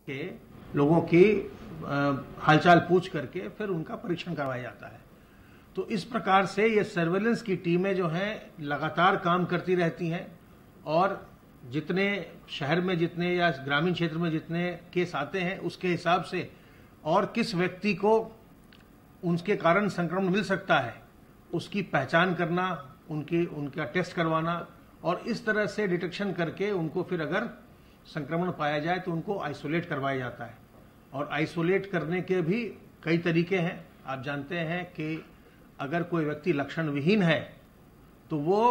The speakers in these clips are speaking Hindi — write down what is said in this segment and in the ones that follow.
के लोगों की हालचाल पूछ करके फिर उनका परीक्षण करवाया जाता है। तो इस प्रकार से ये सर्वेलेंस की टीमें जो हैं लगातार काम करती रहती हैं और जितने शहर में जितने या ग्रामीण क्षेत्र में जितने केस आते हैं उसके हिसाब से और किस व्यक्ति को उनके कारण संक्रमण मिल सकता है उसकी पहचान करना, उनका टेस्ट करवाना और इस तरह से डिटेक्शन करके उनको फिर अगर संक्रमण पाया जाए तो उनको आइसोलेट करवाया जाता है। और आइसोलेट करने के भी कई तरीके हैं। आप जानते हैं कि अगर कोई व्यक्ति लक्षण विहीन है तो वो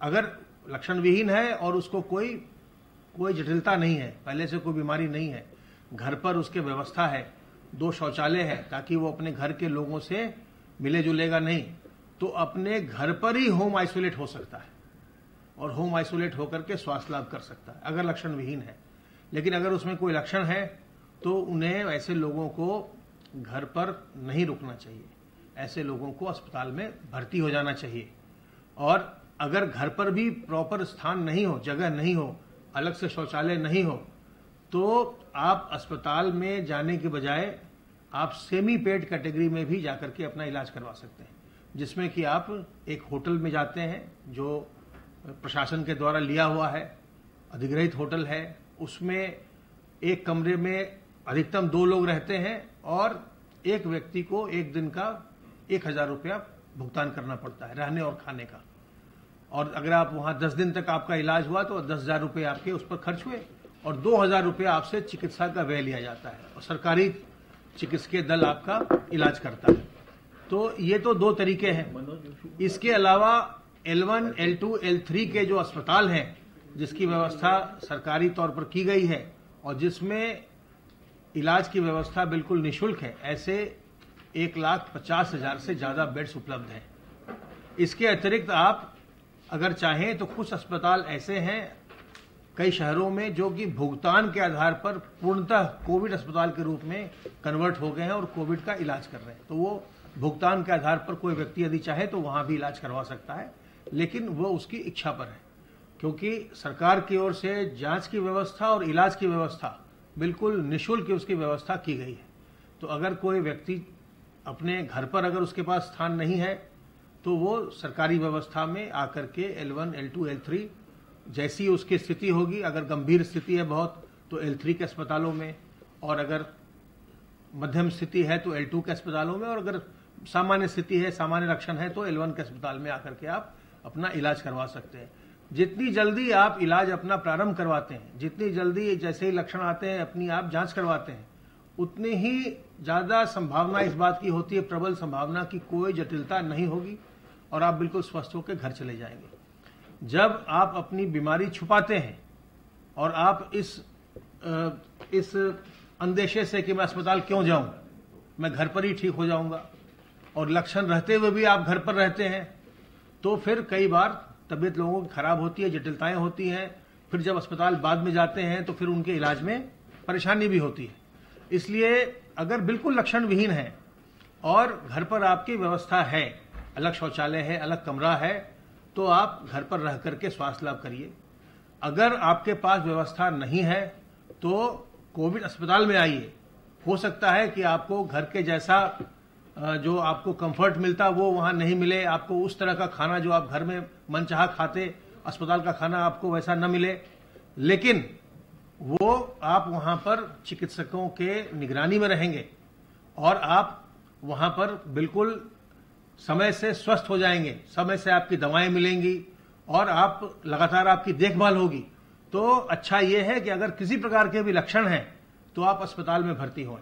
अगर लक्षण विहीन है और उसको कोई जटिलता नहीं है, पहले से कोई बीमारी नहीं है, घर पर उसके व्यवस्था है, 2 शौचालय है ताकि वो अपने घर के लोगों से मिले जुलेगा नहीं, तो अपने घर पर ही होम आइसोलेट हो सकता है और होम आइसोलेट होकर के स्वास्थ्य लाभ कर सकता है अगर लक्षण विहीन है। लेकिन अगर उसमें कोई लक्षण है तो उन्हें ऐसे लोगों को घर पर नहीं रुकना चाहिए, ऐसे लोगों को अस्पताल में भर्ती हो जाना चाहिए। और अगर घर पर भी प्रॉपर स्थान नहीं हो, जगह नहीं हो, अलग से शौचालय नहीं हो, तो आप अस्पताल में जाने के बजाय आप सेमी पेड कैटेगरी में भी जाकर के अपना इलाज करवा सकते हैं, जिसमें कि आप एक होटल में जाते हैं जो प्रशासन के द्वारा लिया हुआ है, अधिग्रहित होटल है, उसमें एक कमरे में अधिकतम 2 लोग रहते हैं और एक व्यक्ति को एक दिन का 1000 रुपया भुगतान करना पड़ता है रहने और खाने का। और अगर आप वहां 10 दिन तक आपका इलाज हुआ तो 10,000 रुपये आपके उस पर खर्च हुए और 2,000 रुपये आपसे चिकित्सा का व्यय लिया जाता है और सरकारी चिकित्सकीय दल आपका इलाज करता है। तो ये तो 2 तरीके हैं। इसके अलावा L1, L2, L3 के जो अस्पताल हैं जिसकी व्यवस्था सरकारी तौर पर की गई है और जिसमें इलाज की व्यवस्था बिल्कुल निःशुल्क है, ऐसे 1,50,000 से ज्यादा बेड्स उपलब्ध हैं। इसके अतिरिक्त आप अगर चाहें तो कुछ अस्पताल ऐसे हैं कई शहरों में जो कि भुगतान के आधार पर पूर्णतः कोविड अस्पताल के रूप में कन्वर्ट हो गए हैं और कोविड का इलाज कर रहे हैं। तो वो भुगतान के आधार पर कोई व्यक्ति यदि चाहे तो वहां भी इलाज करवा सकता है, लेकिन वो उसकी इच्छा पर है, क्योंकि सरकार की ओर से जांच की व्यवस्था और इलाज की व्यवस्था बिल्कुल निःशुल्क उसकी व्यवस्था की गई है। तो अगर कोई व्यक्ति अपने घर पर अगर उसके पास स्थान नहीं है तो वो सरकारी व्यवस्था में आकर के L1, L2, L3 जैसी उसकी स्थिति होगी, अगर गंभीर स्थिति है बहुत तो L3 के अस्पतालों में, और अगर मध्यम स्थिति है तो L2 के अस्पतालों में, और अगर सामान्य स्थिति है, सामान्य लक्षण है तो L1 के अस्पताल में आकर के आप अपना इलाज करवा सकते हैं। जितनी जल्दी आप इलाज अपना प्रारंभ करवाते हैं, जितनी जल्दी जैसे ही लक्षण आते हैं अपनी आप जांच करवाते हैं, उतनी ही ज्यादा संभावना इस बात की होती है, प्रबल संभावना कि कोई जटिलता नहीं होगी और आप बिल्कुल स्वस्थ होकर घर चले जाएंगे। जब आप अपनी बीमारी छुपाते हैं और आप इस अंदेशे से कि मैं अस्पताल क्यों जाऊं, मैं घर पर ही ठीक हो जाऊंगा, और लक्षण रहते हुए भी आप घर पर रहते हैं, तो फिर कई बार तबीयत लोगों की खराब होती है, जटिलताएं होती हैं। फिर जब अस्पताल बाद में जाते हैं तो फिर उनके इलाज में परेशानी भी होती है। इसलिए अगर बिल्कुल लक्षण विहीन है और घर पर आपकी व्यवस्था है, अलग शौचालय है, अलग कमरा है, तो आप घर पर रह करके स्वास्थ्य लाभ करिए। अगर आपके पास व्यवस्था नहीं है तो कोविड अस्पताल में आइए। हो सकता है कि आपको घर के जैसा जो आपको कंफर्ट मिलता वो वहां नहीं मिले, आपको उस तरह का खाना जो आप घर में मनचाहा खाते, अस्पताल का खाना आपको वैसा न मिले, लेकिन वो आप वहां पर चिकित्सकों के निगरानी में रहेंगे और आप वहां पर बिल्कुल समय से स्वस्थ हो जाएंगे, समय से आपकी दवाएं मिलेंगी और आप लगातार आपकी देखभाल होगी। तो अच्छा ये है कि अगर किसी प्रकार के भी लक्षण हैं तो आप अस्पताल में भर्ती हों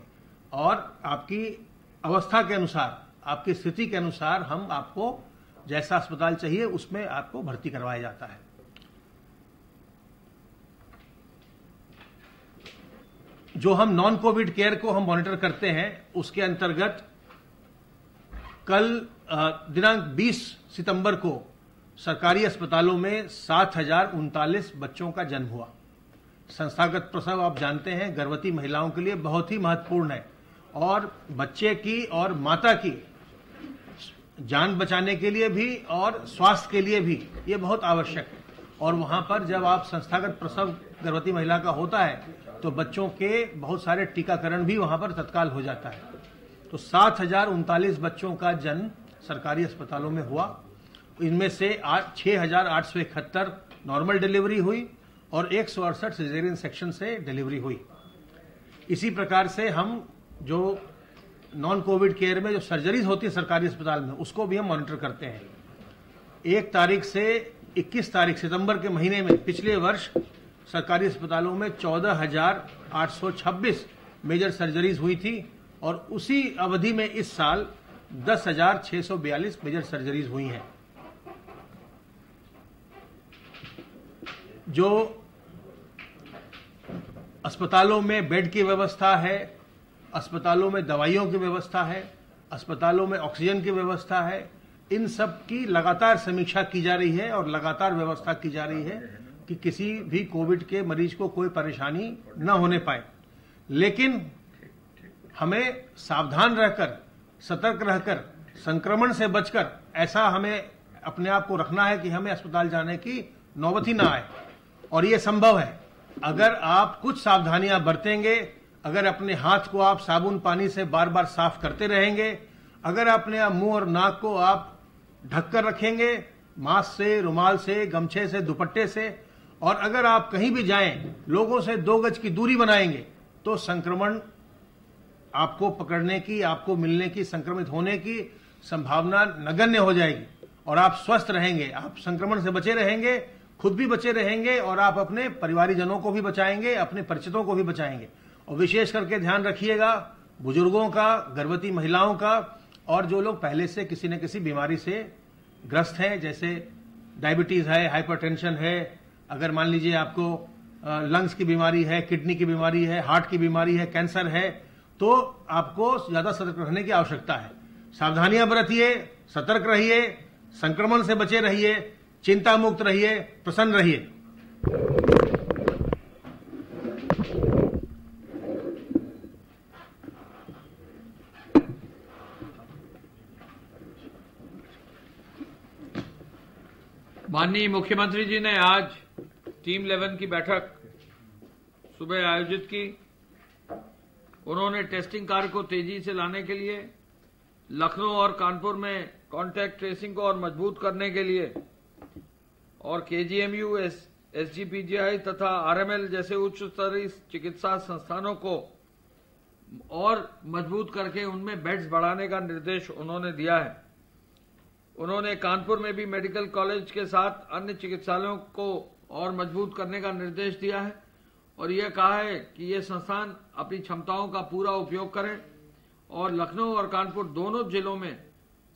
और आपकी अवस्था के अनुसार, आपकी स्थिति के अनुसार हम आपको जैसा अस्पताल चाहिए उसमें आपको भर्ती करवाया जाता है। जो हम नॉन कोविड केयर को हम मॉनिटर करते हैं उसके अंतर्गत कल दिनांक 20 सितंबर को सरकारी अस्पतालों में 7,039 बच्चों का जन्म हुआ। संस्थागत प्रसव आप जानते हैं गर्भवती महिलाओं के लिए बहुत ही महत्वपूर्ण है और बच्चे की और माता की जान बचाने के लिए भी और स्वास्थ्य के लिए भी ये बहुत आवश्यक है। और वहां पर जब आप संस्थागत प्रसव गर्भवती महिला का होता है तो बच्चों के बहुत सारे टीकाकरण भी वहां पर तत्काल हो जाता है। तो 7,039 बच्चों का जन्म सरकारी अस्पतालों में हुआ। इनमें से 6,871 नॉर्मल डिलीवरी हुई और 168 सिजेरियन सेक्शन से डिलीवरी हुई। इसी प्रकार से हम जो नॉन कोविड केयर में जो सर्जरीज होती है सरकारी अस्पताल में, उसको भी हम मॉनिटर करते हैं। 1 तारीख से 21 तारीख सितंबर के महीने में पिछले वर्ष सरकारी अस्पतालों में 14,826 मेजर सर्जरीज हुई थी और उसी अवधि में इस साल 10,642 मेजर सर्जरीज हुई हैं। जो अस्पतालों में बेड की व्यवस्था है, अस्पतालों में दवाइयों की व्यवस्था है, अस्पतालों में ऑक्सीजन की व्यवस्था है, इन सब की लगातार समीक्षा की जा रही है और लगातार व्यवस्था की जा रही है कि किसी भी कोविड के मरीज को कोई परेशानी न होने पाए। लेकिन हमें सावधान रहकर, सतर्क रहकर, संक्रमण से बचकर ऐसा हमें अपने आप को रखना है कि हमें अस्पताल जाने की नौबत ही ना आए। और ये संभव है अगर आप कुछ सावधानियां बरतेंगे, अगर अपने हाथ को आप साबुन पानी से बार बार साफ करते रहेंगे, अगर अपने मुंह और नाक को आप ढककर रखेंगे मास्क से, रुमाल से, गमछे से, दुपट्टे से, और अगर आप कहीं भी जाएं लोगों से 2 गज की दूरी बनाएंगे, तो संक्रमण आपको पकड़ने की, आपको मिलने की, संक्रमित होने की संभावना नगण्य हो जाएगी और आप स्वस्थ रहेंगे, आप संक्रमण से बचे रहेंगे, खुद भी बचे रहेंगे और आप अपने परिवारीजनों को भी बचाएंगे, अपने परिचितों को भी बचाएंगे। और विशेष करके ध्यान रखिएगा बुजुर्गों का, गर्भवती महिलाओं का, और जो लोग पहले से किसी न किसी बीमारी से ग्रस्त हैं, जैसे डायबिटीज है, हाइपरटेंशन है, अगर मान लीजिए आपको लंग्स की बीमारी है, किडनी की बीमारी है, हार्ट की बीमारी है, कैंसर है, तो आपको ज्यादा सतर्क रहने की आवश्यकता है। सावधानियां बरतिए, सतर्क रहिए, संक्रमण से बचे रहिए, चिंता मुक्त रहिए, प्रसन्न रहिए। माननीय मुख्यमंत्री जी ने आज टीम 11 की बैठक सुबह आयोजित की। उन्होंने टेस्टिंग कार्य को तेजी से लाने के लिए लखनऊ और कानपुर में कॉन्टैक्ट ट्रेसिंग को और मजबूत करने के लिए और केजीएमयू, एसजीपीजीआई तथा आरएमएल जैसे उच्च स्तरीय चिकित्सा संस्थानों को और मजबूत करके उनमें बेड्स बढ़ाने का निर्देश उन्होंने दिया है। उन्होंने कानपुर में भी मेडिकल कॉलेज के साथ अन्य चिकित्सालयों को और मजबूत करने का निर्देश दिया है और यह कहा है कि ये संस्थान अपनी क्षमताओं का पूरा उपयोग करें और लखनऊ और कानपुर दोनों जिलों में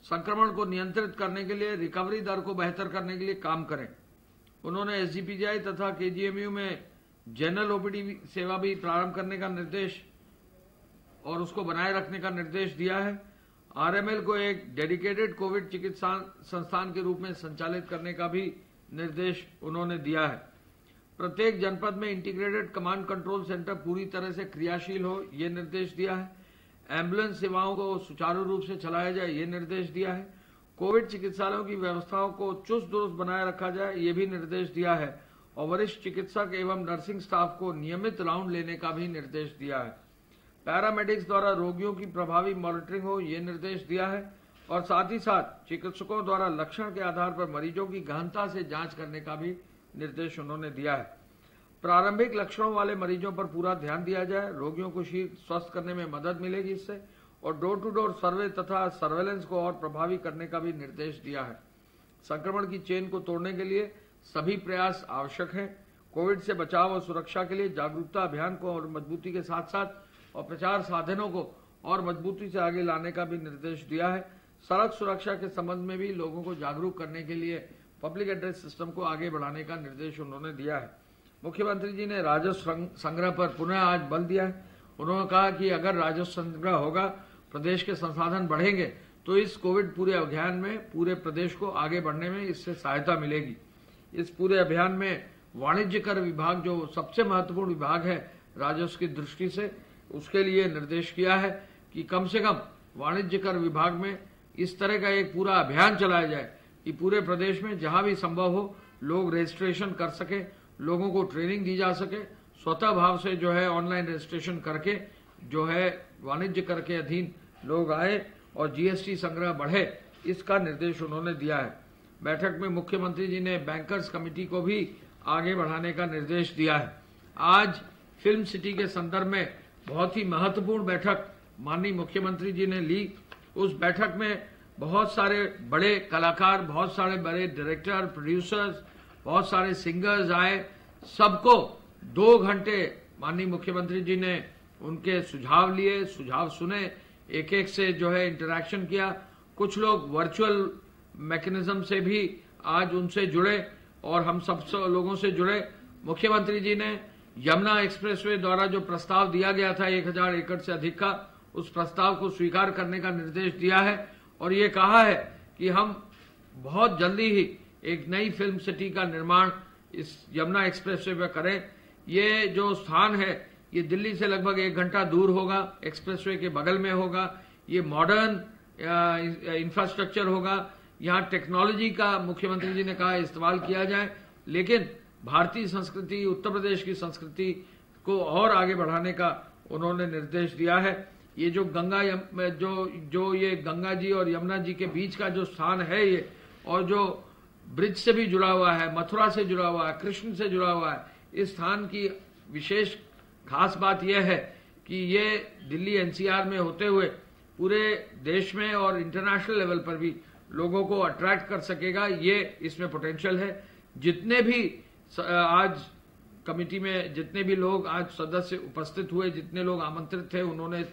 संक्रमण को नियंत्रित करने के लिए रिकवरी दर को बेहतर करने के लिए काम करें। उन्होंने एसजीपीजीआई तथा केजीएमयू में जनरल ओपीडी सेवा भी प्रारंभ करने का निर्देश और उसको बनाए रखने का निर्देश दिया है। आरएमएल को एक डेडिकेटेड कोविड चिकित्सा संस्थान के रूप में संचालित करने का भी निर्देश उन्होंने दिया है। प्रत्येक जनपद में इंटीग्रेटेड कमांड कंट्रोल सेंटर पूरी तरह से क्रियाशील हो, ये निर्देश दिया है। एम्बुलेंस सेवाओं को सुचारू रूप से चलाया जाए, ये निर्देश दिया है। कोविड चिकित्सालयों की व्यवस्थाओं को चुस्त दुरुस्त बनाए रखा जाए, ये भी निर्देश दिया है और वरिष्ठ चिकित्सक एवं नर्सिंग स्टाफ को नियमित राउंड लेने का भी निर्देश दिया है। पैरामेडिक्स द्वारा रोगियों की प्रभावी मॉनिटरिंग हो, ये निर्देश दिया है और साथ ही साथ चिकित्सकों द्वारा लक्षण के आधार पर मरीजों की गहनता से जांच करने का भी निर्देश उन्होंने दिया है। प्रारंभिक लक्षणों वाले मरीजों पर पूरा ध्यान दिया जाए, रोगियों को शीघ्र स्वस्थ करने में मदद मिलेगी इससे, और डोर टू डोर सर्वे तथा सर्वेलेंस को और प्रभावी करने का भी निर्देश दिया है। संक्रमण की चेन को तोड़ने के लिए सभी प्रयास आवश्यक हैं। कोविड से बचाव और सुरक्षा के लिए जागरूकता अभियान को और मजबूती के साथ साथ और प्रचार साधनों को और मजबूती से आगे लाने का भी निर्देश दिया है। सड़क सुरक्षा के संबंध में भी लोगों को जागरूक करने के लिए पब्लिक एड्रेस सिस्टम को आगे बढ़ाने का निर्देश उन्होंने दिया है। मुख्यमंत्री जी ने राजस्व संग्रह पर पुनः आज बल दिया है। उन्होंने कहा कि अगर राजस्व संग्रह होगा, प्रदेश के संसाधन बढ़ेंगे, तो इस कोविड पूरे अभियान में पूरे प्रदेश को आगे बढ़ने में इससे सहायता मिलेगी। इस पूरे अभियान में वाणिज्य कर विभाग जो सबसे महत्वपूर्ण विभाग है राजस्व की दृष्टि से, उसके लिए निर्देश किया है कि कम से कम वाणिज्य कर विभाग में इस तरह का एक पूरा अभियान चलाया जाए कि पूरे प्रदेश में जहां भी संभव हो लोग रजिस्ट्रेशन कर सके, लोगों को ट्रेनिंग दी जा सके, स्वतः भाव से जो है ऑनलाइन रजिस्ट्रेशन करके जो है वाणिज्य कर के अधीन लोग आए और जीएसटी संग्रह बढ़े, इसका निर्देश उन्होंने दिया है। बैठक में मुख्यमंत्री जी ने बैंकर्स कमेटी को भी आगे बढ़ाने का निर्देश दिया है। आज फिल्म सिटी के संदर्भ में बहुत ही महत्वपूर्ण बैठक माननीय मुख्यमंत्री जी ने ली। उस बैठक में बहुत सारे बड़े कलाकार, बहुत सारे बड़े डायरेक्टर, प्रोड्यूसर्स, बहुत सारे सिंगर्स आए। सबको 2 घंटे माननीय मुख्यमंत्री जी ने उनके सुझाव लिए, सुझाव सुने, एक एक से जो है इंटरेक्शन किया। कुछ लोग वर्चुअल मैकेनिज्म से भी आज उनसे जुड़े और हम सब लोगों से जुड़े। मुख्यमंत्री जी ने यमुना एक्सप्रेसवे द्वारा जो प्रस्ताव दिया गया था 1000 एकड़ से अधिक का, उस प्रस्ताव को स्वीकार करने का निर्देश दिया है और ये कहा है कि हम बहुत जल्दी ही एक नई फिल्म सिटी का निर्माण इस यमुना एक्सप्रेसवे पर करें। ये जो स्थान है ये दिल्ली से लगभग 1 घंटा दूर होगा, एक्सप्रेसवे के बगल में होगा। ये मॉडर्न इंफ्रास्ट्रक्चर होगा। यहाँ टेक्नोलॉजी का मुख्यमंत्री जी ने कहा इस्तेमाल किया जाए, लेकिन भारतीय संस्कृति, उत्तर प्रदेश की संस्कृति को और आगे बढ़ाने का उन्होंने निर्देश दिया है। ये जो जो ये गंगा जी और यमुना जी के बीच का जो स्थान है ये, और जो ब्रिज से भी जुड़ा हुआ है, मथुरा से जुड़ा हुआ है, कृष्ण से जुड़ा हुआ है, इस स्थान की विशेष खास बात यह है कि ये दिल्ली एनसीआर में होते हुए पूरे देश में और इंटरनेशनल लेवल पर भी लोगों को अट्रैक्ट कर सकेगा। ये इसमें पोटेंशियल है। जितने भी आज कमेटी में जितने भी लोग आज सदस्य उपस्थित हुए, जितने लोग आमंत्रित थे, उन्होंने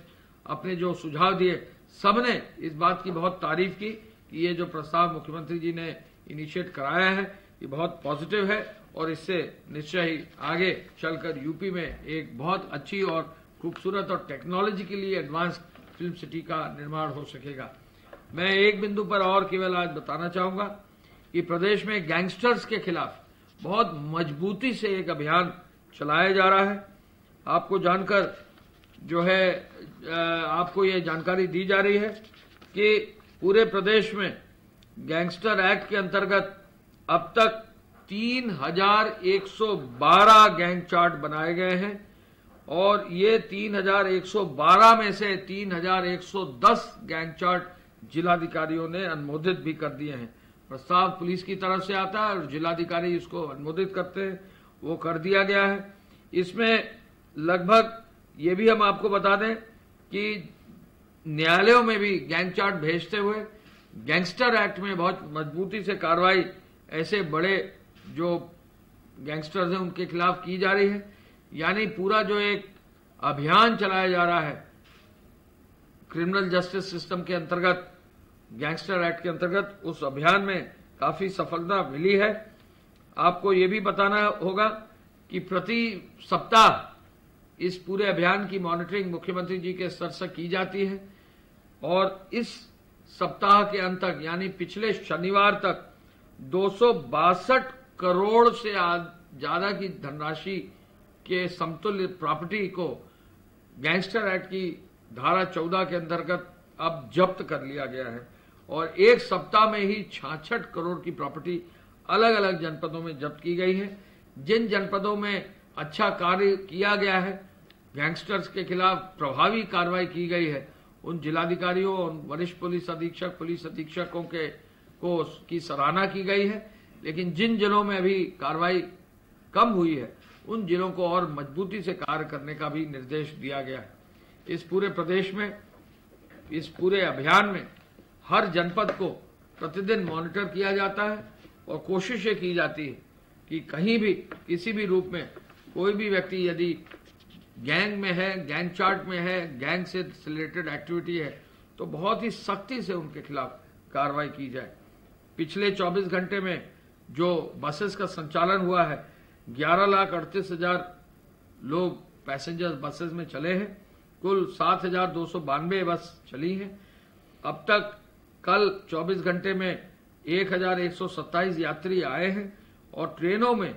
अपने जो सुझाव दिए, सबने इस बात की बहुत तारीफ की कि ये जो प्रस्ताव मुख्यमंत्री जी ने इनिशिएट कराया है ये बहुत पॉजिटिव है और इससे निश्चय ही आगे चलकर यूपी में एक बहुत अच्छी और खूबसूरत और टेक्नोलॉजिकली एडवांस फिल्म सिटी का निर्माण हो सकेगा। मैं एक बिंदु पर और केवल आज बताना चाहूंगा कि प्रदेश में गैंगस्टर्स के खिलाफ बहुत मजबूती से एक अभियान चलाया जा रहा है। आपको जानकर जो है आपको ये जानकारी दी जा रही है कि पूरे प्रदेश में गैंगस्टर एक्ट के अंतर्गत अब तक 3112 गैंग चार्ट बनाए गए हैं और ये 3112 में से 3110 गैंग चार्ट जिलाधिकारियों ने अनुमोदित भी कर दिए हैं। प्रस्ताव पुलिस की तरफ से आता है और जिलाधिकारी इसको अनुमोदित करते हैं, वो कर दिया गया है। इसमें लगभग ये भी हम आपको बता दें कि न्यायालयों में भी गैंग चार्ट भेजते हुए गैंगस्टर एक्ट में बहुत मजबूती से कार्रवाई ऐसे बड़े जो गैंगस्टर्स हैं उनके खिलाफ की जा रही है। यानी पूरा जो एक अभियान चलाया जा रहा है क्रिमिनल जस्टिस सिस्टम के अंतर्गत, गैंगस्टर एक्ट के अंतर्गत, उस अभियान में काफी सफलता मिली है। आपको ये भी बताना होगा कि प्रति सप्ताह इस पूरे अभियान की मॉनिटरिंग मुख्यमंत्री जी के स्तर से की जाती है और इस सप्ताह के अंत तक यानी पिछले शनिवार तक 262 करोड़ से ज्यादा की धनराशि के समतुल्य प्रॉपर्टी को गैंगस्टर एक्ट की धारा 14 के अंतर्गत अब जब्त कर लिया गया है और एक सप्ताह में ही 66 करोड़ की प्रॉपर्टी अलग अलग जनपदों में जब्त की गई है। जिन जनपदों में अच्छा कार्य किया गया है, गैंगस्टर्स के खिलाफ प्रभावी कार्रवाई की गई है, उन जिलाधिकारियों और वरिष्ठ पुलिस अधीक्षक, पुलिस अधीक्षकों की सराहना की गई है। लेकिन जिन जिलों में अभी कार्रवाई कम हुई है उन जिलों को और मजबूती से कार्य करने का भी निर्देश दिया गया है। इस पूरे प्रदेश में, इस पूरे अभियान में हर जनपद को प्रतिदिन मॉनिटर किया जाता है और कोशिश ये की जाती है कि कहीं भी किसी भी रूप में कोई भी व्यक्ति यदि गैंग में है, गैंग चार्ट में है, गैंग से रिलेटेड एक्टिविटी है तो बहुत ही सख्ती से उनके खिलाफ कार्रवाई की जाए। पिछले 24 घंटे में जो बसेस का संचालन हुआ है 11,38,000 लोग पैसेंजर बसेस में चले हैं। कुल 7,292 बस चली हैं। अब तक कल 24 घंटे में 1,127 यात्री आए हैं और ट्रेनों में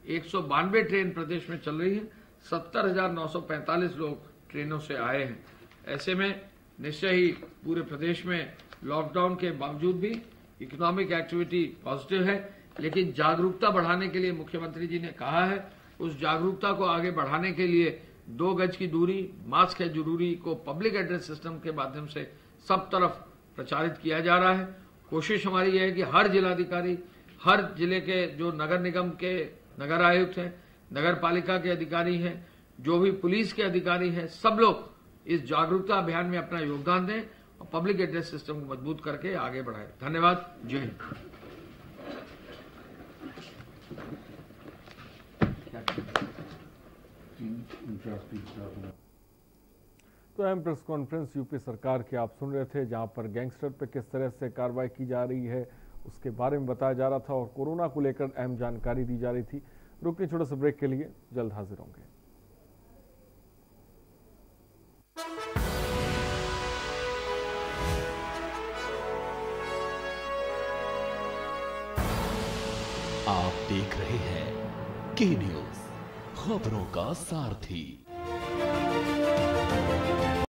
192 ट्रेन प्रदेश में चल रही है। 70,945 लोग ट्रेनों से आए हैं। ऐसे में निश्चय ही पूरे प्रदेश में लॉकडाउन के बावजूद भी इकोनॉमिक एक्टिविटी पॉजिटिव है, लेकिन जागरूकता बढ़ाने के लिए मुख्यमंत्री जी ने कहा है उस जागरूकता को आगे बढ़ाने के लिए 2 गज की दूरी, मास्क है जरूरी को पब्लिक एड्रेस सिस्टम के माध्यम से सब तरफ प्रचारित किया जा रहा है। कोशिश हमारी यह है कि हर जिलाधिकारी, हर जिले के जो नगर निगम के नगर आयुक्त हैं, नगर पालिका के अधिकारी हैं, जो भी पुलिस के अधिकारी हैं, सब लोग इस जागरूकता अभियान में अपना योगदान दें और पब्लिक एड्रेस सिस्टम को मजबूत करके आगे बढ़ाएं। धन्यवाद। जय हिंद। तो अहम प्रेस कॉन्फ्रेंस यूपी सरकार की आप सुन रहे थे, जहां पर गैंगस्टर पे किस तरह से कार्रवाई की जा रही है उसके बारे में बताया जा रहा था और कोरोना को लेकर अहम जानकारी दी जा रही थी। रुकिए छोटे से ब्रेक के लिए, जल्द हाजिर होंगे। आप देख रहे हैं के न्यूज, खबरों का सारथी।